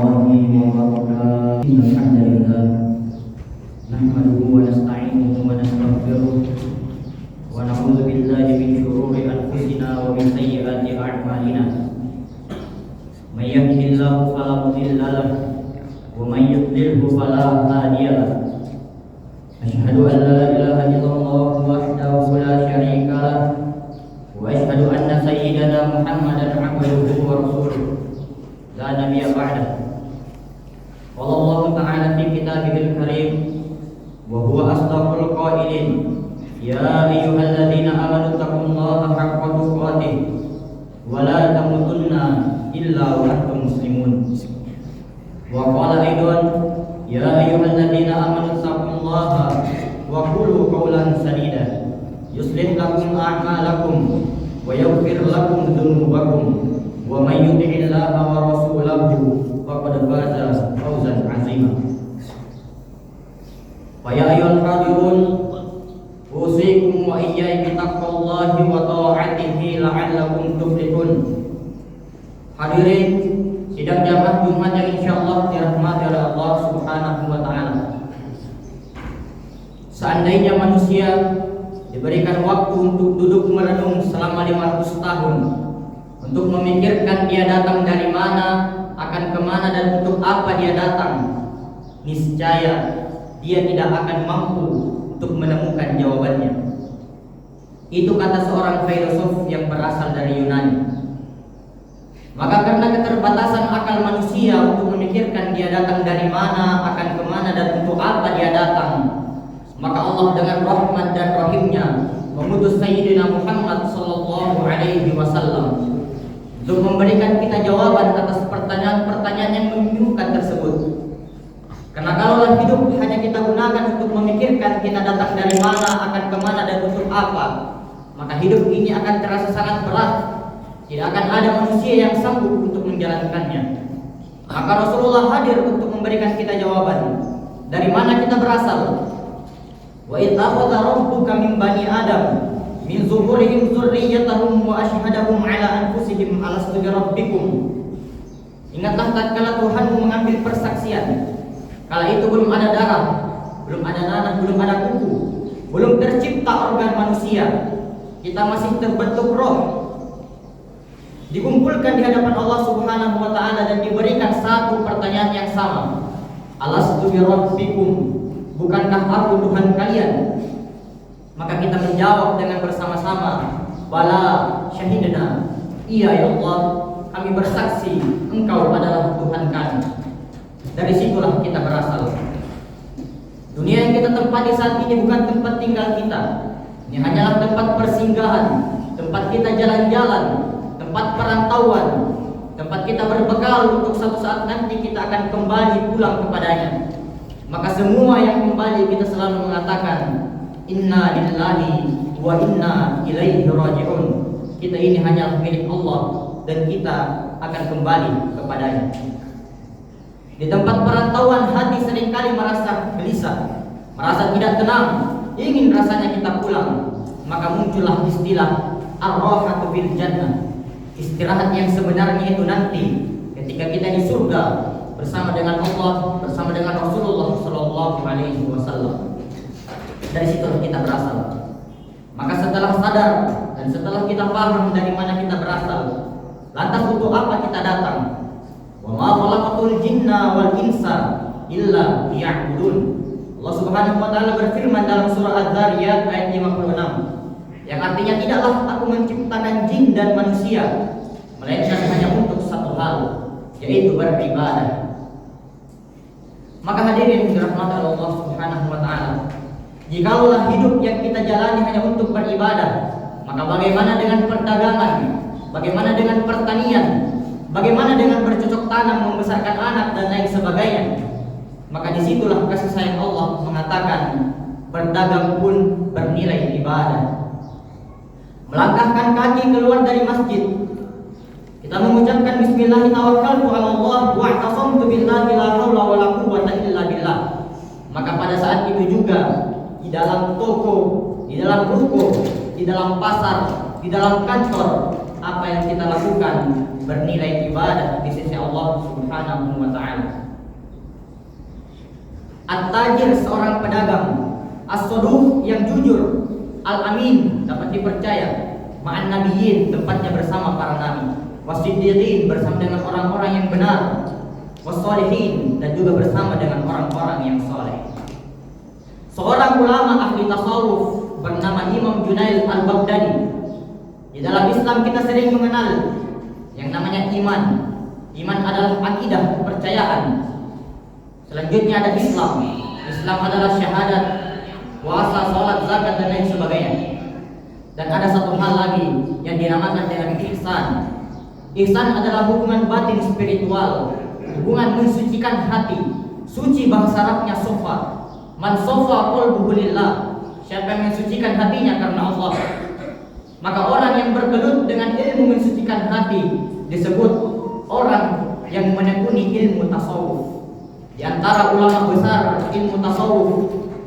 وبركاته. إن الحمد لله نحمده ونستعينه ونستغفره ونعوذ بالله من شرور أنفسنا ومن سيئات أعمالنا. من يهده الله فلا مضل له ومن يضلله فلا هادي له. أشهد أن لا إله إلا الله وحده لا شريك له وأشهد أن سيدنا محمدا عبده ورسوله لا نبي بعده. قال الله تعالى في كتابه الكريم وهو أصدق القائلين يا أيها الذين آمنوا اتقوا الله حق تقاته ولا تموتن إلا وأنتم مسلمون. وقال أيضا يا أيها الذين آمنوا اتقوا الله وقولوا قولا سديدا يصلح لكم أعمالكم ويغفر لكم ذنوبكم ومن يطع الله ورسوله فقد فاز فوزا عظيما. فيا أيها الحاضرون أوصيكم وإياي بتقوى الله وطاعته لعلكم تفلحون. Hadirin sidang jamaah Jumat yang insyaallah dirahmati oleh Allah Subhanahu wa taala. Seandainya manusia diberikan waktu untuk duduk merenung selama 500 tahun, untuk memikirkan dia datang dari mana, akan kemana dan untuk apa dia datang, niscaya dia tidak akan mampu untuk menemukan jawabannya. Itu kata seorang filosof yang berasal dari Yunani. Maka karena keterbatasan akal manusia untuk memikirkan dia datang dari mana, akan kemana dan untuk apa dia datang, maka Allah dengan rahmat dan rahimnya mengutus Sayyidina Muhammad sallallahu alaihi wasallam untuk memberikan kita jawaban atas pertanyaan-pertanyaan yang membingungkan tersebut. Karena kalaulah hidup hanya kita gunakan untuk memikirkan kita datang dari mana, akan kemana dan untuk apa, maka hidup ini akan terasa sangat berat. Tidak akan ada manusia yang sanggup untuk menjalankannya. Maka Rasulullah hadir untuk memberikan kita jawaban. Dari mana kita berasal? Wa idh akhadha rabbuka min bani Adam min zuhurihim dzurriyyatahum wa asyhadahum ala anfusihim alastu bi rabbikum. Ingatlah tatkala Tuhanmu mengambil persaksian. Kala itu belum ada darah, belum ada nanah, belum ada kuku, belum tercipta organ manusia. Kita masih terbentuk roh. Dikumpulkan di hadapan Allah Subhanahu wa taala dan diberikan satu pertanyaan yang sama. Alastu bi rabbikum? Bukankah aku Tuhan kalian? Maka kita menjawab dengan bersama-sama, bala syahidna. Iya ya Allah, kami bersaksi Engkau adalah Tuhan kami. Dari situlah kita berasal. Dunia yang kita tempati saat ini bukan tempat tinggal kita. Ini hanyalah tempat persinggahan, tempat kita jalan-jalan, tempat perantauan, tempat kita berbekal untuk suatu saat nanti kita akan kembali pulang kepadanya. Maka semua yang kembali kita selalu mengatakan inna lillahi wa inna ilaihi raji'un. Kita ini hanyalah milik Allah dan kita akan kembali kepadanya. Di tempat perantauan hati seringkali merasa gelisah, merasa tidak tenang, ingin rasanya kita pulang. Maka muncullah istilah ar-rahatu fil jannah. Istirahat yang sebenarnya itu nanti ketika kita di surga bersama dengan Allah, bersama dengan Rasulullah sallallahu alaihi wasallam. Dari situ kita berasal. Maka setelah sadar dan setelah kita paham dari mana kita berasal, lantas untuk apa kita datang? Wa ma khalaqatul jinna wal insa illa liya'budun. Allah Subhanahu wa taala berfirman dalam surah Az-Zariyat ayat 56, yang artinya tidaklah aku menciptakan jin dan manusia melainkan hanya untuk satu hal, yaitu beribadah. Maka hadirin dirahmati Allah Subhanahu wa taala, jikalau hidup yang kita jalani hanya untuk beribadah, maka bagaimana dengan perdagangan? Bagaimana dengan pertanian? Bagaimana dengan bercocok tanam, membesarkan anak dan lain sebagainya? Maka disitulah kasih sayang Allah mengatakan berdagang pun bernilai ibadah. Melangkahkan kaki keluar dari masjid, kita mengucapkan bismillah tawakkaltu 'ala Allah wa i'tasamtu billahi la haula wa la quwwata illa billah. Maka pada saat itu juga di dalam toko, di dalam ruko, di dalam pasar, di dalam kantor, apa yang kita lakukan bernilai ibadah di sisi Allah Subhanahu wa taala. At-tajir seorang pedagang, as-saduq yang jujur, al-amin dapat dipercaya, ma'an nabiyyin tempatnya bersama para nabi, was-siddiqin bersama dengan orang-orang yang benar, was-sholihin dan juga bersama dengan orang-orang yang soleh. Seorang ulama ahli tasawuf bernama Imam Junaid al-Baghdadi. Di dalam Islam kita sering mengenal yang namanya iman. Iman adalah akidah, kepercayaan. Selanjutnya ada Islam. Islam adalah syahadat, puasa, salat, zakat dan lain sebagainya. Dan ada satu hal lagi yang dinamakan dengan ihsan. Ihsan adalah hubungan batin spiritual, hubungan mensucikan hati. Suci bahasa Arabnya sofa. Man sofa qalbuhu lillah. Siapa yang mensucikan hatinya karena Allah, maka orang yang bergelut dengan ilmu mensucikan hati disebut orang yang menekuni ilmu tasawuf. Di antara ulama besar ilmu tasawuf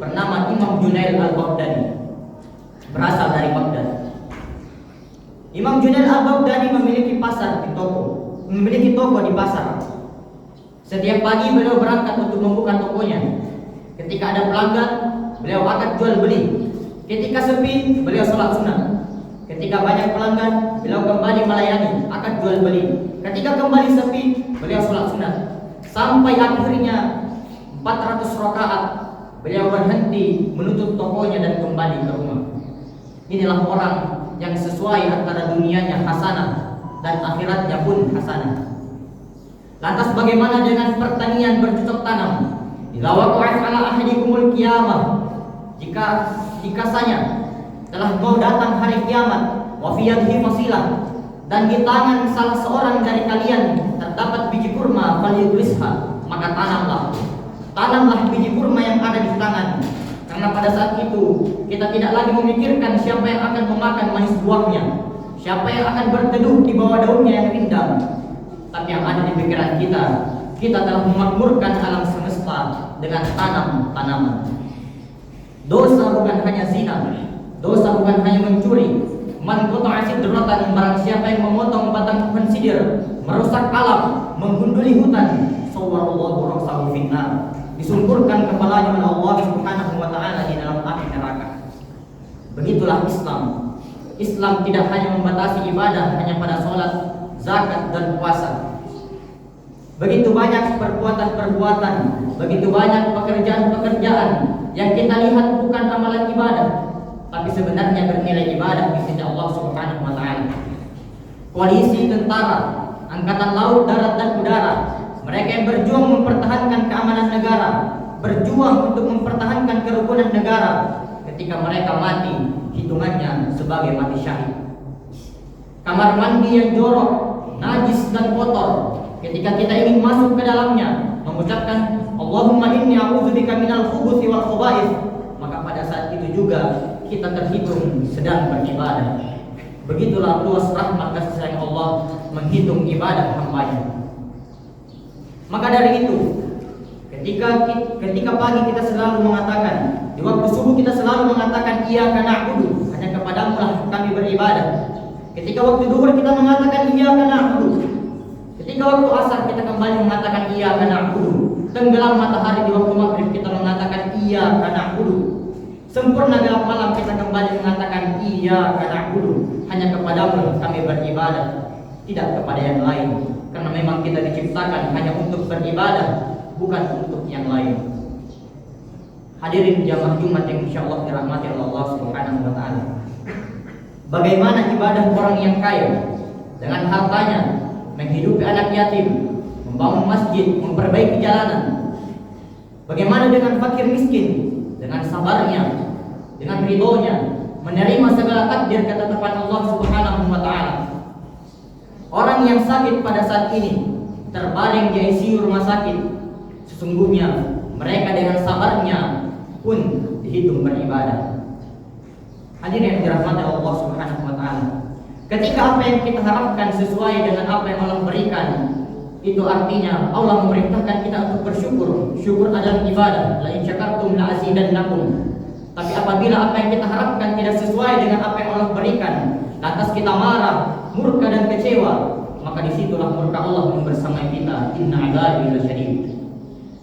bernama Imam Junaid al-Baghdadi, berasal dari Baghdad. Imam Junaid al-Baghdadi memiliki memiliki toko di pasar. Setiap pagi beliau berangkat untuk membuka tokonya. Ketika ada pelanggan, beliau akan jual beli. Ketika sepi, beliau sholat sunat. Ketika banyak pelanggan, beliau kembali melayani, akan jual beli. Ketika kembali sepi, beliau sholat sunat. Sampai akhirnya 400 rakaat, beliau berhenti menutup tokonya dan kembali ke rumah. Inilah orang yang sesuai antara dunianya hasanah dan akhiratnya pun hasanah. Lantas bagaimana dengan pertanian bercocok tanam? Idza waqa'at 'ala ahadikumul qiyamah, jika saya telah mau datang hari kiamat, wa fi yadihi fasilah, dan di tangan salah seorang dari kalian terdapat biji kurma, falyugrisha, maka tanamlah biji kurma yang ada di tangan. Karena pada saat itu kita tidak lagi memikirkan siapa yang akan memakan manis buahnya, siapa yang akan berteduh di bawah daunnya yang rindang, tapi yang ada di pikiran kita telah memakmurkan alam semesta dengan tanam-tanaman. Dosa bukan hanya zina, dosa bukan hanya mencuri. Man qata'a sidratan, barang siapa yang memotong batang pohon sidir, merusak alam, menggunduli hutan, sawwarallahu ra'sahu finnar, disungkurkan kepalanya oleh Allah Subhanahu wa taala di dalam api neraka. Begitulah Islam. Islam tidak hanya membatasi ibadah hanya pada salat, zakat dan puasa. Begitu banyak perbuatan-perbuatan, begitu banyak pekerjaan-pekerjaan yang kita lihat bukan amalan ibadah, tapi sebenarnya bernilai ibadah di sisi Allah Subhanahu wa taala. Koalisi tentara, angkatan laut, darat dan udara, mereka yang berjuang mempertahankan keamanan negara, berjuang untuk mempertahankan kerukunan negara, ketika mereka mati, hitungannya sebagai mati syahid. Kamar mandi yang jorok, najis dan kotor, ketika kita ingin masuk ke dalamnya, mengucapkan Allahumma inni a'udzubika minal khubuthi wal khaba'ith, maka pada saat itu juga kita terhitung sedang beribadah. Begitulah luas rahmat kasih sayang Allah menghitung ibadah hambanya. Maka dari itu, ketika pagi kita selalu mengatakan, di waktu subuh kita selalu mengatakan iyyaka na'budu, hanya kepadamu lah kami beribadah. Ketika waktu zuhur kita mengatakan iyyaka na'budu. Ketika waktu asar kita kembali mengatakan iyyaka na'budu. Tenggelam matahari di waktu maghrib kita mengatakan iyyaka na'budu. Sempurna gelap malam kita kembali mengatakan iyyaka na'budu. Hanya kepadamu kami beribadah, tidak kepada yang lain. Karena memang kita diciptakan hanya untuk beribadah, bukan untuk yang lain. Hadirin jamaah Jumat yang insyaallah dirahmati Allah Subhanahu wa taala. Bagaimana ibadah orang yang kaya dengan hartanya menghidupi anak yatim, membangun masjid, memperbaiki jalanan? Bagaimana dengan fakir miskin dengan sabarnya, dengan ridhonya, menerima segala takdir ketetapan Allah Subhanahu wa taala? Orang yang sakit pada saat ini terbaring di ICU rumah sakit, sesungguhnya mereka dengan sabarnya pun dihitung beribadah. Hadirin yang dirahmati Allah Subhanahu wa taala. Ketika apa yang kita harapkan sesuai dengan apa yang Allah berikan, itu artinya Allah memerintahkan kita untuk bersyukur. Syukur adalah ibadah. La in syakartum la azidannakum. Tapi apabila apa yang kita harapkan tidak sesuai dengan apa yang Allah berikan, lantas kita marah, murka dan kecewa, maka maka disitulah murka Allah yang bersama kita. Inna adzabi lasyadid.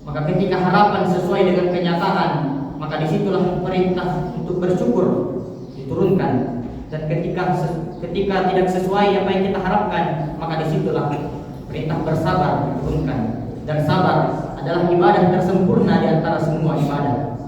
Maka ketika harapan sesuai dengan kenyataan, maka disitulah perintah untuk bersyukur diturunkan. Dan ketika tidak sesuai apa yang kita harapkan, maka disitulah perintah bersabar diturunkan. Dan sabar adalah ibadah tersempurna di antara semua ibadah.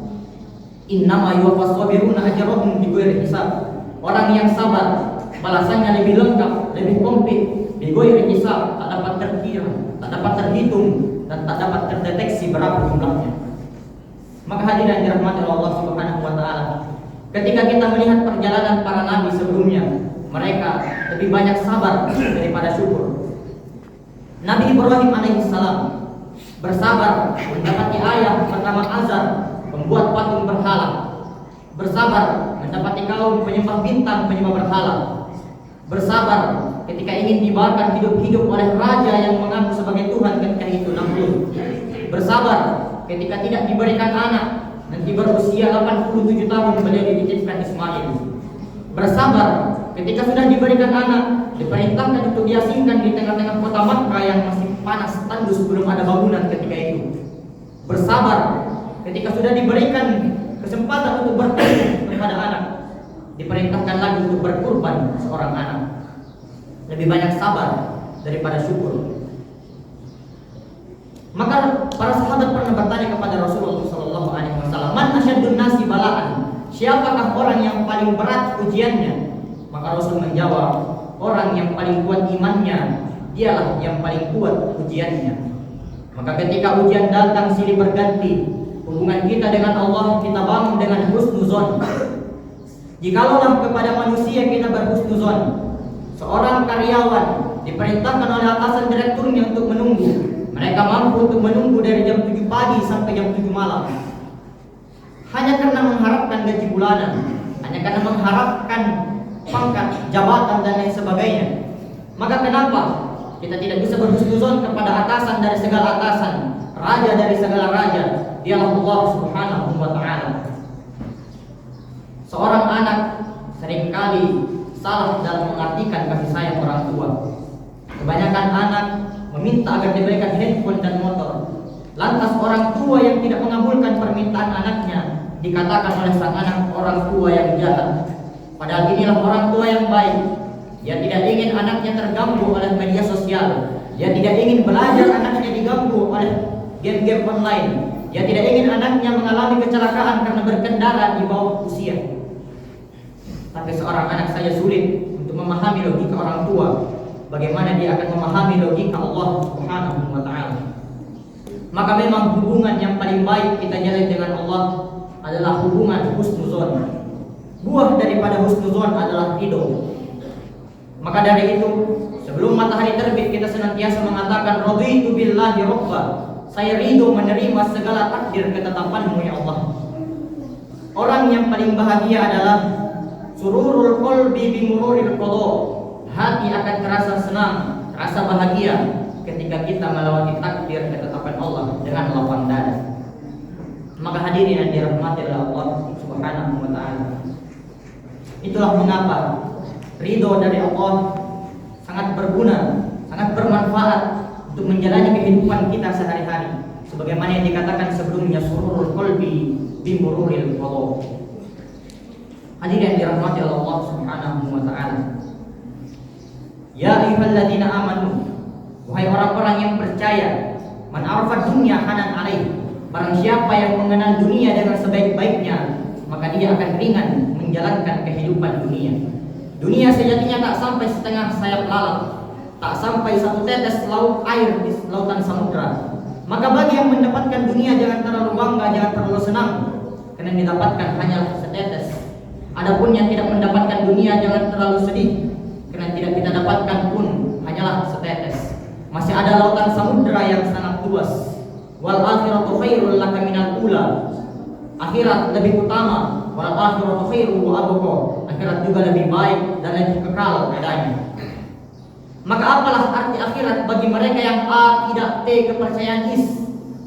Innama yuwaffas sabiruna ajrahum bighairi hisab. Orang yang sabar balasannya lebih lengkap, lebih komplit, bighairi hisab, tak dapat terkira, tak dapat terhitung, dan tak dapat terdeteksi berapa jumlahnya. Maka hadirin dirahmati Allah Subhanahu wa taala, ketika kita melihat perjalanan para nabi sebelumnya, mereka lebih banyak sabar daripada syukur. Nabi Ibrahim alaihissalam bersabar mendapati ayah bernama Azar membuat patung berhala, bersabar mendapati kaum penyembah bintang, penyembah berhala, bersabar ketika ingin dibakar hidup-hidup oleh raja yang mengaku sebagai Tuhan ketika itu Namrud, bersabar ketika tidak diberikan anak, nanti berusia 87 tahun beliau dititipkan Ismail, bersabar ketika sudah diberikan anak, diperintahkan untuk diasingkan di tengah-tengah kota Makkah yang masih panas tandus, belum ada bangunan ketika itu, bersabar ketika sudah diberikan kesempatan untuk bertemu kepada anak, diperintahkan lagi untuk berkurban seorang anak. Lebih banyak sabar daripada syukur. Maka para sahabat pernah bertanya kepada Rasulullah SAW, "Man asyaddun nasi bala'an?" Siapakah orang yang paling berat ujiannya? Maka Rasul menjawab, orang yang paling kuat imannya, dialah yang paling kuat ujiannya. Maka ketika ujian datang silih berganti, hubungan kita dengan Allah kita bangun dengan husnuzon. Jikalaulah kepada manusia kita berhusnuzon, seorang karyawan diperintahkan oleh atasan direkturnya untuk menunggu, mereka mampu untuk menunggu dari jam 7 pagi sampai jam 7 malam, hanya karena mengharapkan gaji bulanan, hanya karena mengharapkan pangkat, jabatan dan lain sebagainya. Maka kenapa kita tidak bisa berhusnuzon kepada atasan dari segala atasan, raja dari segala raja? Dialah Allah Subhanahu wa ta'ala. Seorang anak seringkali salah dalam mengartikan kasih sayang orang tua. Kebanyakan anak meminta agar diberikan handphone dan motor. Lantas orang tua yang tidak mengabulkan permintaan anaknya dikatakan oleh sang anak orang tua yang jahat. Padahal inilah orang tua yang baik. Dia tidak ingin anaknya terganggu oleh media sosial. Dia tidak ingin belajar anaknya diganggu oleh game-game online. Dia tidak ingin anaknya mengalami kecelakaan karena berkendara di bawah usia. Tapi seorang anak saja sulit untuk memahami logika orang tua. Bagaimana dia akan memahami logika Allah Subhanahu wa ta'ala? Maka memang hubungan yang paling baik kita jalin dengan Allah adalah hubungan husnuzon. Buah daripada husnuzon adalah ridho. Maka dari itu, sebelum matahari terbit kita senantiasa mengatakan raditu billahi rabba. Saya ridho menerima segala takdir ketetapan-Mu ya Allah. Orang yang paling bahagia adalah sururul qalbi bimururil qada. Hati akan terasa senang, terasa bahagia ketika kita melewati takdir ketetapan Allah dengan lapang dada. Maka hadirin yang dirahmati oleh Allah Subhanahu wa ta'ala, itulah mengapa ridho dari Allah sangat berguna, sangat bermanfaat untuk menjalani kehidupan kita sehari-hari. Sebagaimana yang dikatakan sebelumnya, sururul qalbi bimururil qada. Hadirin yang dirahmati oleh Allah Subhanahu wa ta'ala, ya ayyuhalladzina amanu, wahai orang-orang yang percaya, man arafa dunya hanan alaih, barang siapa yang mengenal dunia dengan sebaik-baiknya, maka dia akan ringan menjalankan kehidupan dunia. Dunia sejatinya tak sampai setengah sayap lalat, tak sampai satu tetes laut air di lautan samudra. Maka bagi yang mendapatkan dunia jangan terlalu bangga, jangan terlalu senang, karena yang didapatkan hanyalah setetes. Adapun yang tidak mendapatkan dunia jangan terlalu sedih, karena tidak kita dapatkan pun hanyalah setetes. Masih ada lautan samudra yang sangat luas. Wal akhiratu khairul laka minal ula. Akhirat lebih utama. Wal akhiratu khairu wa abqa. Akhirat juga lebih baik dan lebih kekal adanya. Maka apalah arti akhirat bagi mereka yang A tidak T kepercayaan is.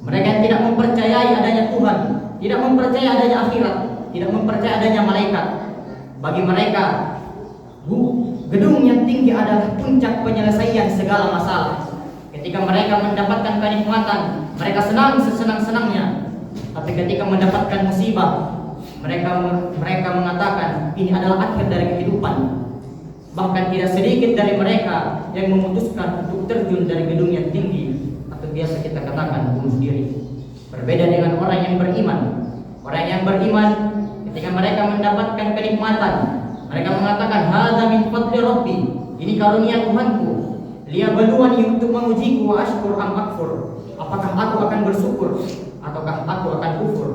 Mereka yang tidak mempercayai adanya Tuhan, tidak mempercayai adanya akhirat, tidak mempercayai adanya malaikat. Bagi mereka gedung yang tinggi adalah puncak penyelesaian segala masalah. Ketika mereka mendapatkan kenikmatan, mereka senang sesenang-senangnya. Tapi ketika mendapatkan musibah, mereka mengatakan ini adalah akhir dari kehidupan. Bahkan tidak sedikit dari mereka yang memutuskan untuk terjun dari gedung yang tinggi, atau biasa kita katakan bunuh diri. Berbeda dengan orang yang beriman. Orang yang beriman ketika mereka mendapatkan kenikmatan, mereka mengatakan hadza min fadli rabbi, ini karunia Tuhanku. Liyabluwani, untuk mengujiku, wa ashkur am akfur, apakah aku akan bersyukur ataukah aku akan kufur.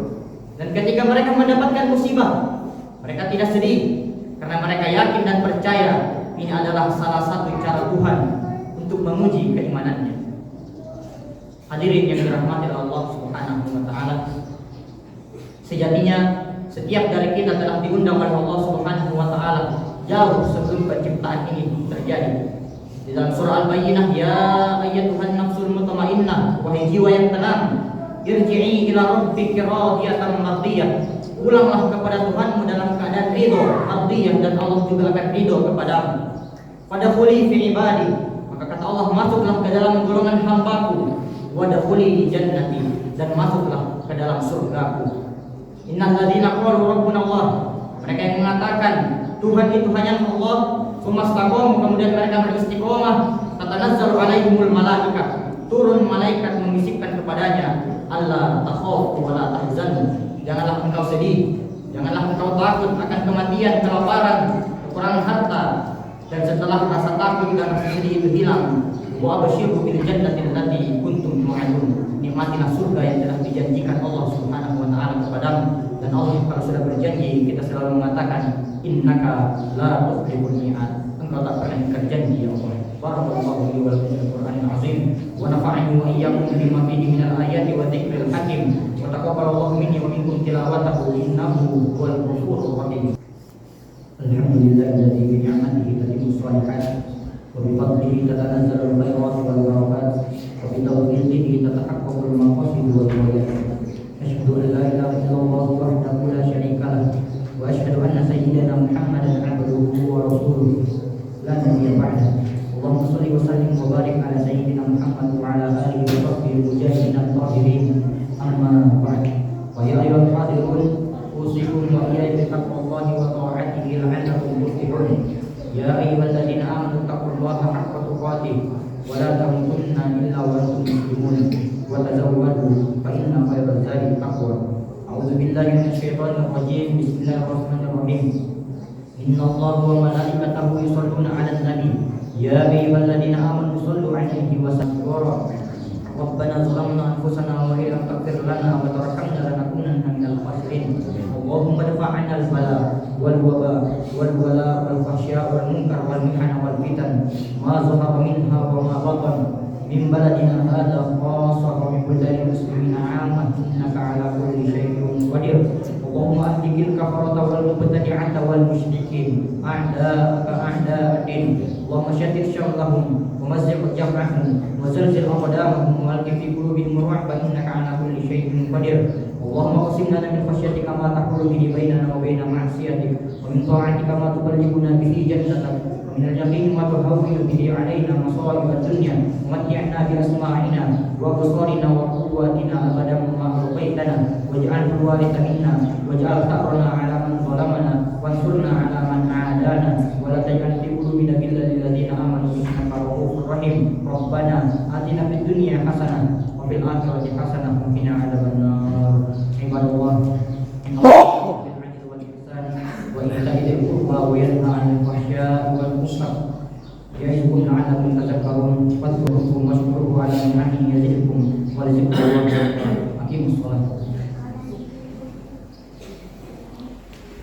Dan ketika mereka mendapatkan musibah, mereka tidak sedih karena mereka yakin dan percaya ini adalah salah satu cara Tuhan untuk menguji keimanannya. Hadirin yang dirahmati Allah Subhanahu wa taala, sejatinya setiap dari kita telah diundang oleh Allah Subhanahu wa taala jauh sebelum penciptaan ini terjadi. Di dalam surah Al-Bayyinah, ya ayyatuhan nafsul mutmainnah, wahai jiwa yang tenang, irji'i ila rabbiki radiyatan mardiyah, pulanglah kepada Tuhanmu dalam keadaan ridho, mardiyah, dan Allah juga akan ridho kepadamu. Fadkhuli fi ibadi, maka kata Allah, masuklah ke dalam golongan hambaku. Wadkhuli di jannati, dan masuklah ke dalam surgaku. Innal ladzina qalu rabbuna Allah, mereka yang mengatakan Tuhan itu hanya Allah, sumastaqamu, kemudian mereka beristiqomah, tatanazzalu alaihimul malaikah, turun malaikat membisikkan kepadanya, alla takhafu wa la tahzanu, janganlah engkau sedih, janganlah engkau takut akan kematian, kelaparan, kekurangan harta, dan setelah rasa takut dan rasa sedih itu hilang, wa abshiru bil jannati allati kuntum tu'adun, nikmatilah surga yang telah dijanjikan Allah Subhanahu wa taala kepadamu. Dan Allah kalau sudah berjanji, kita selalu mengatakan innaka la tukhliful mi'ad, engkau tak pernah ingkar janji ya Allah. Barakallahu li wa lakum fil Qur'anil azim, wa nafa'ani wa iyyakum bima fihi minal ayati wa dzikril hakim, wa taqabbalallahu minni wa minkum tilawatahu innahu huwal ghafurur rahim. Alhamdulillahilladzi bi ni'matihi tatimmu shalihat, wa bi fadlihi tatanazzalu al-khairat wal barakat, wa bi tawfiqihi tatahaqqaqul maqasid wal ghayat. Asyhadu an la ilaha illallah wahdahu la syarika lah, wa asyhadu anna sayyidana Muhammadan abduhu wa rasuluh la nabiyya ba'dahu. Allahumma shalli wa sallim wa barik ala sayyidina Muhammad wa ala alihi wa sahbihi mujahidin at-tahirin. Amma ba'd. Wa ya ayyuhal hadirun, usikum wa iyaya bi taqwallahi wa ta'atihi la'allakum tuflihun. Ya ayyuhalladzina amanu taqullaha haqqa tuqatih wa la tamutunna illa wa antum muslimun. Wa tazawwadu fa inna khairaz zadi taqwa. A'udzu billahi minasy syaithanir rajim. Bismillahirrahmanirrahim. Innallaha wa malaikatahu yusholluna 'alan nabi. Ya ayyuhalladzina amanu shallu 'alaihi wa sallimu. Rabbana zalamna anfusana wa illam taghfir lana wa tarhamna lanakunanna minal khasirin. Allahumma dfa' 'anna al-bala wal waba wal wala wal fahsya wal munkar wal mihana wal fitan ma zahara minha wa ma batan min baladina hadza khassa wa min buldanil muslimina 'amma, innaka 'ala kulli syai'in qadir. Allahumma ahdikil kafarata wal mubtadi'ata wal musyrikin a'da'aka a'da'ad-din. Allahumma syaddid syamlahum wa mazziq jam'ahum wa zalzil aqdamahum wa alqi fi qulubihim ru'ba, innaka 'ala kulli syai'in qadir. Allahumma qsim lana min khashyatika ma tahulu bihi bainana wa baina ma'siyatik, wa min ta'atika ma tuballighuna bihi jannatak, من اليقين ما تهون به علينا مصائب الدنيا, ومتعنا بأسماعنا وأبصارنا وقواتنا أبدا ما أبقيتنا, واجعله الوارث منا, واجعل ثأرنا على من ظلمنا, وانصرنا على من عادانا, ولا تجعل في قلوبنا غلا للذين آمنوا إنك رؤوف رحيم. ربنا آتنا في الدنيا حسنة وفي الآخرة حسنة وقنا عذاب النار. عباد الله, إن الله وإيتاء ذي القربى وينهى عن الفحشاء والمنكر يعظكم لعلكم تذكرون.